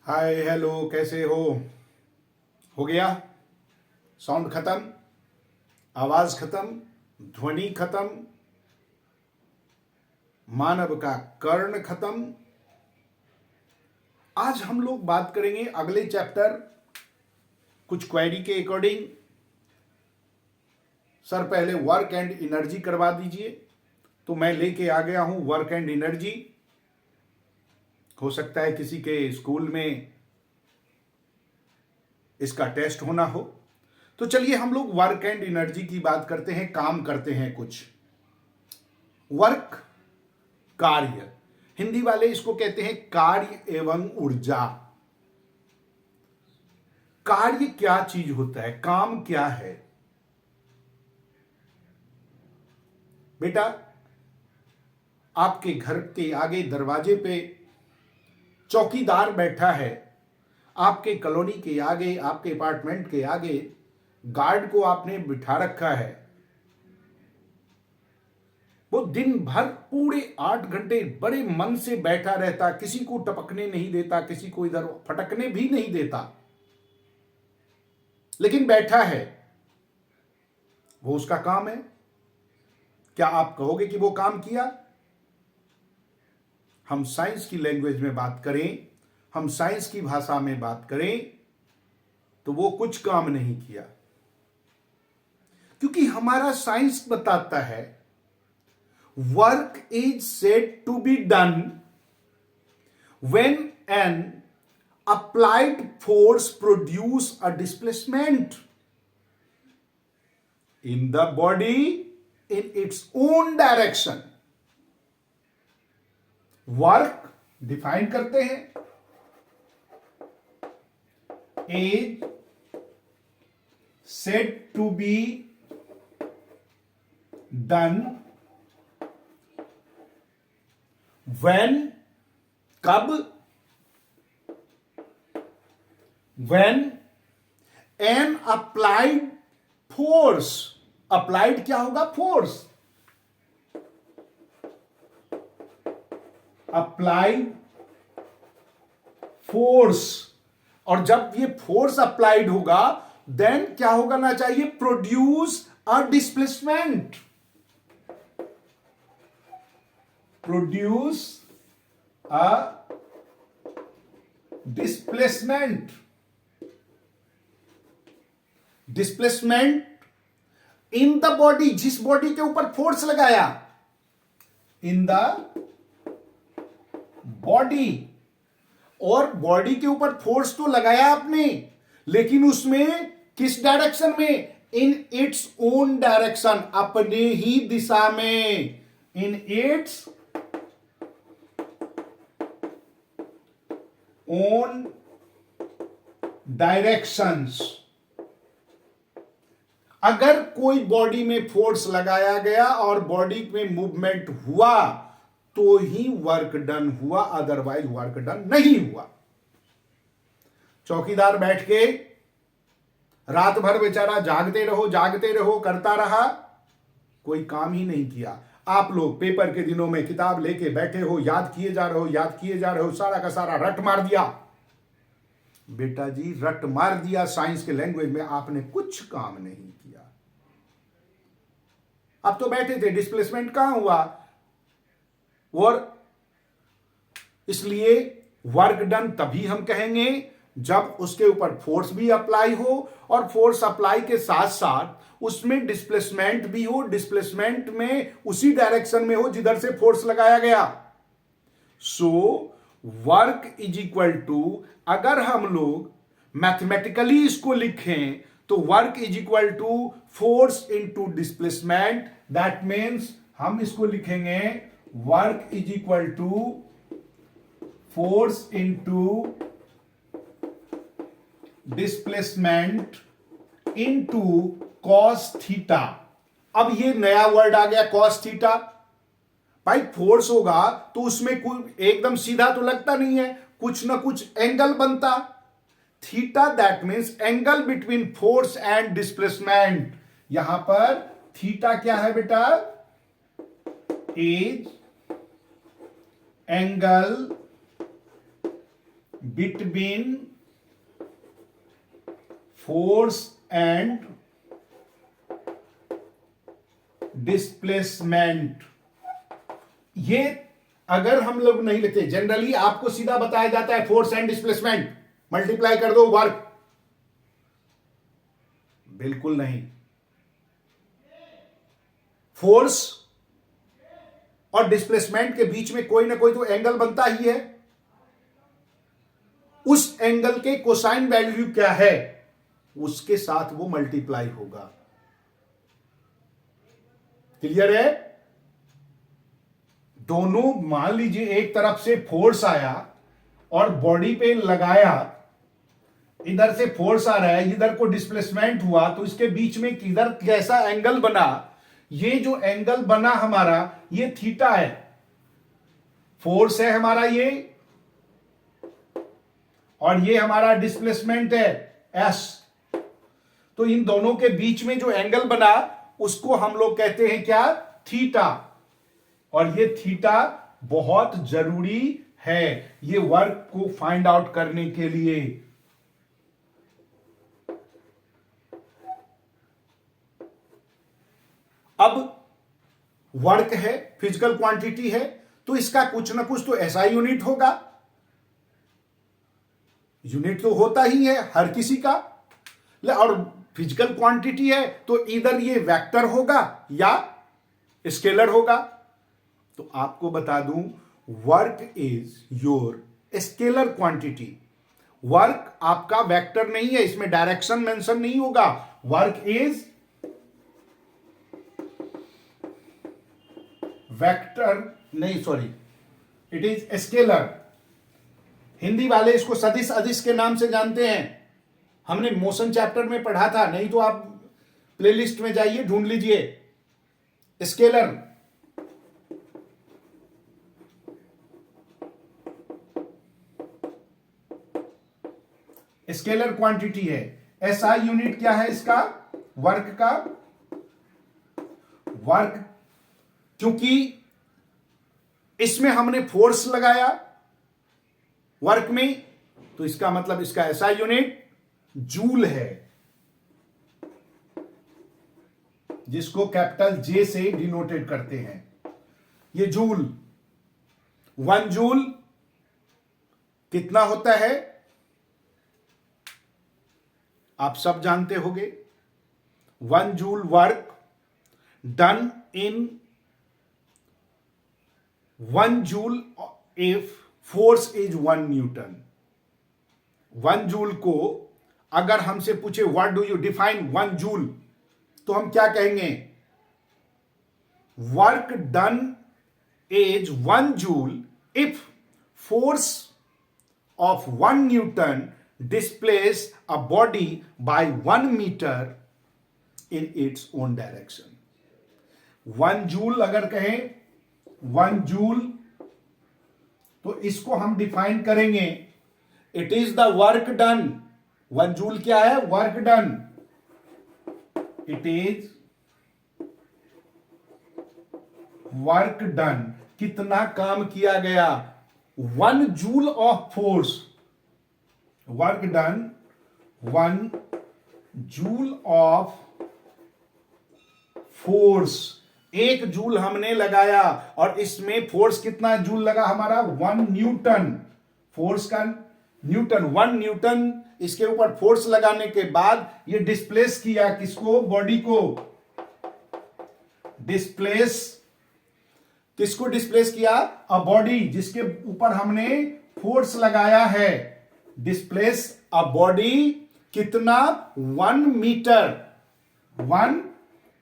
Hi hello, कैसे हो गया? साउंड खत्म, आवाज खत्म, ध्वनि खत्म, मानव का कर्ण खत्म। आज हम लोग बात करेंगे अगले चैप्टर, कुछ क्वेरी के अकॉर्डिंग। सर पहले वर्क एंड एनर्जी करवा दीजिए, तो मैं लेके आ गया हूं वर्क एंड एनर्जी। हो सकता है किसी के स्कूल में इसका टेस्ट होना हो, तो चलिए हम लोग वर्क एंड एनर्जी की बात करते हैं। काम करते हैं कुछ। वर्क, कार्य, हिंदी वाले इसको कहते हैं कार्य एवं ऊर्जा। कार्य क्या चीज होता है, काम क्या है? बेटा, आपके घर के आगे दरवाजे पे चौकीदार बैठा है, आपके कॉलोनी के आगे, आपके अपार्टमेंट के आगे गार्ड को आपने बिठा रखा है। वो दिन भर पूरे 8 घंटे बड़े मन से बैठा रहता, किसी को टपकने नहीं देता, किसी को इधर फटकने भी नहीं देता, लेकिन बैठा है। वो उसका काम है। क्या आप कहोगे कि वो काम किया? हम साइंस की लैंग्वेज में बात करें, हम साइंस की भाषा में बात करें, तो वो कुछ काम नहीं किया। क्योंकि हमारा साइंस बताता है work is said to be done when an applied force produce a displacement in the body in its own direction. Work define करते हैं is said to be done when, कब? when an applied force, applied क्या होगा? Force. Applied force. और जब ये force applied होगा, then क्या होगा ना चाहिए? Produce a displacement. Produce a displacement. Displacement in the body, जिस बॉडी के ऊपर फोर्स लगाया, इन द बॉडी। और बॉडी के ऊपर फोर्स तो लगाया आपने, लेकिन उसमें किस डायरेक्शन में? इन इट्स ओन डायरेक्शन, अपने ही दिशा में। In its own directions. अगर कोई बॉडी में फोर्स लगाया गया और बॉडी में मूवमेंट हुआ तो ही वर्क डन हुआ, अदरवाइज वर्क डन नहीं हुआ। चौकीदार बैठ के रात भर बेचारा जागते रहो करता रहा, कोई काम ही नहीं किया। आप लोग पेपर के दिनों में किताब लेके बैठे हो, याद किए जा रहे हो, सारा का सारा रट मार दिया। बेटा जी, रट मार दिया साइंस के लैंग्वेज में, आपने कुछ काम नहीं किया। अब तो बैठे थे, डिस्प्लेसमेंट कहां हुआ? और इसलिए वर्क डन तभी हम कहेंगे जब उसके ऊपर फोर्स भी अप्लाई हो, और फोर्स अप्लाई के साथ साथ उसमें डिस्प्लेसमेंट भी हो। डिस्प्लेसमेंट में उसी डायरेक्शन में हो जिधर से फोर्स लगाया गया। So work is equal to, अगर हम लोग मैथमेटिकली इसको लिखें तो work is equal to force into displacement. That means हम इसको लिखेंगे work is equal to force into displacement into cos theta. अब ये नया वर्ड आ गया, कॉस थीटा। भाई फोर्स होगा तो उसमें कोई एकदम सीधा तो लगता नहीं है, कुछ ना कुछ एंगल बनता। Theta that means angle between force and displacement. यहां पर थीटा क्या है बेटा? Is angle between force and displacement. ये अगर हम लोग नहीं लिखते, जनरली आपको सीधा बताया जाता है फोर्स एंड डिस्प्लेसमेंट मल्टीप्लाई कर दो वर्क, बिल्कुल नहीं। फोर्स और डिस्प्लेसमेंट के बीच में कोई ना कोई तो एंगल बनता ही है, उस एंगल के कोसाइन वैल्यू क्या है उसके साथ वो मल्टीप्लाई होगा। क्लियर है? दोनों, मान लीजिए एक तरफ से फोर्स आया और बॉडी पे लगाया, इधर से फोर्स आ रहा है, इधर को डिस्प्लेसमेंट हुआ, तो इसके बीच में किधर कैसा एंगल बना, ये जो एंगल बना हमारा ये थीटा है। फोर्स है हमारा ये, और ये हमारा डिस्प्लेसमेंट है एस। तो इन दोनों के बीच में जो एंगल बना उसको हम लोग कहते हैं क्या? थीटा। और ये थीटा बहुत जरूरी है ये वर्क को फाइंड आउट करने के लिए। अब वर्क है, फिजिकल क्वांटिटी है, तो इसका कुछ ना कुछ तो ऐसा यूनिट होगा। यूनिट तो होता ही है हर किसी का, और फिजिकल क्वांटिटी है तो इधर ये वेक्टर होगा या स्केलर होगा। तो आपको बता दूं, work is your scalar quantity. Work आपका वेक्टर नहीं है, इसमें डायरेक्शन मेंशन नहीं होगा। वर्क इज वेक्टर नहीं, sorry, it is scalar. Hindi वाले इसको सदिश अदिश के नाम से जानते हैं, हमने मोशन चैप्टर में पढ़ा था, नहीं तो आप प्लेलिस्ट में जाइए ढूंढ लीजिए। स्केलर, स्केलर क्वांटिटी है। एसआई यूनिट क्या है इसका? वर्क का। वर्क, क्योंकि इसमें हमने फोर्स लगाया वर्क में, तो इसका मतलब इसका एसआई यूनिट जूल है, जिसको कैपिटल जे से डिनोटेड करते हैं। ये जूल, 1 जूल कितना होता है आप सब जानते होंगे। 1 joule work done in 1 joule if force is 1 Newton. 1 joule को अगर हमसे पूछे what do you define 1 joule, तो हम क्या कहेंगे? Work done is 1 joule if force of 1 Newton displace a body by 1 meter in its own direction। 1 joule अगर कहें, 1 जूल, तो इसको हम डिफाइन करेंगे, it is the work done. 1 joule क्या है? Work done. It is work done, कितना काम किया गया। 1 joule of force, work done 1 joule of force. 1 joule हमने लगाया और इसमें फोर्स कितना जूल लगा हमारा? 1 न्यूटन। फोर्स का न्यूटन, 1 न्यूटन इसके ऊपर फोर्स लगाने के बाद ये डिस्प्लेस किया किसको? बॉडी को। डिस्प्लेस, किसको डिस्प्लेस किया? अ बॉडी, जिसके ऊपर हमने फोर्स लगाया है। डिस्प्लेस अ बॉडी कितना? 1 metre, 1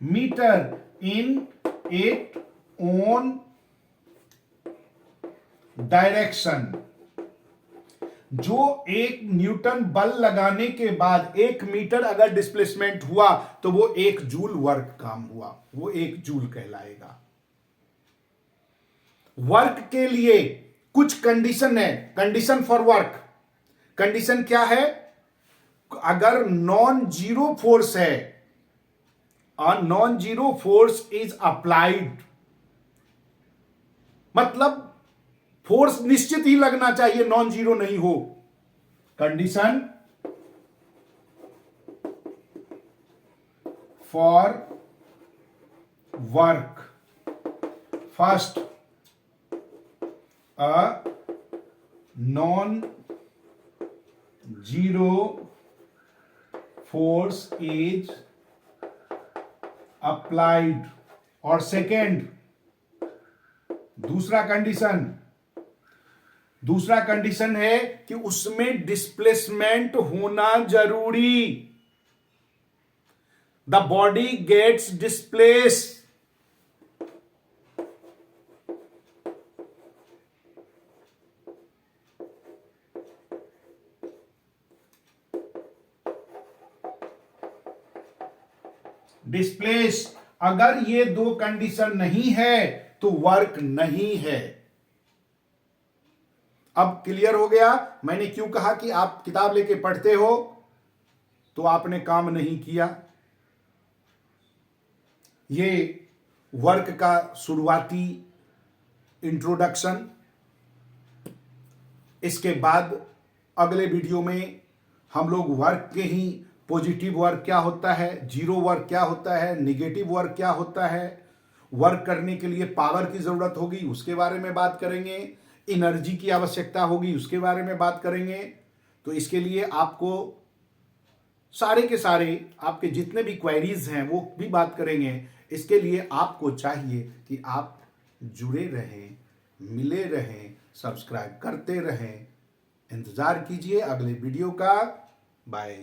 metre in it own direction. जो 1 न्यूटन बल लगाने के बाद 1 मीटर अगर डिस्प्लेसमेंट हुआ तो वो 1 जूल वर्क काम हुआ, वो 1 जूल कहलाएगा। वर्क के लिए कुछ कंडीशन है। कंडीशन फॉर वर्क, कंडीशन क्या है? अगर नॉन जीरो फोर्स है, non zero force is applied, मतलब फोर्स निश्चित ही लगना चाहिए, नॉन जीरो नहीं हो। Condition for work, first a non zero force is applied, और सेकेंड दूसरा कंडीशन है कि उसमें डिस्प्लेसमेंट होना जरूरी, the body gets displace. Displace, अगर ये दो कंडीशन नहीं है तो वर्क नहीं है। अब क्लियर हो गया मैंने क्यों कहा कि आप किताब लेके पढ़ते हो तो आपने काम नहीं किया। ये वर्क का शुरुआती इंट्रोडक्शन। इसके बाद अगले वीडियो में हम लोग वर्क के ही पॉजिटिव वर्क क्या होता है, जीरो वर्क क्या होता है, निगेटिव वर्क क्या होता है, वर्क करने के लिए पावर की जरूरत होगी उसके बारे में बात करेंगे, एनर्जी की आवश्यकता होगी उसके बारे में बात करेंगे। तो इसके लिए आपको सारे के सारे आपके जितने भी क्वेरीज हैं वो भी बात करेंगे। इसके लिए आपको चाहिए कि आप जुड़े रहें, मिले रहें, सब्सक्राइब करते रहें। इंतजार कीजिए अगले वीडियो का। बाय।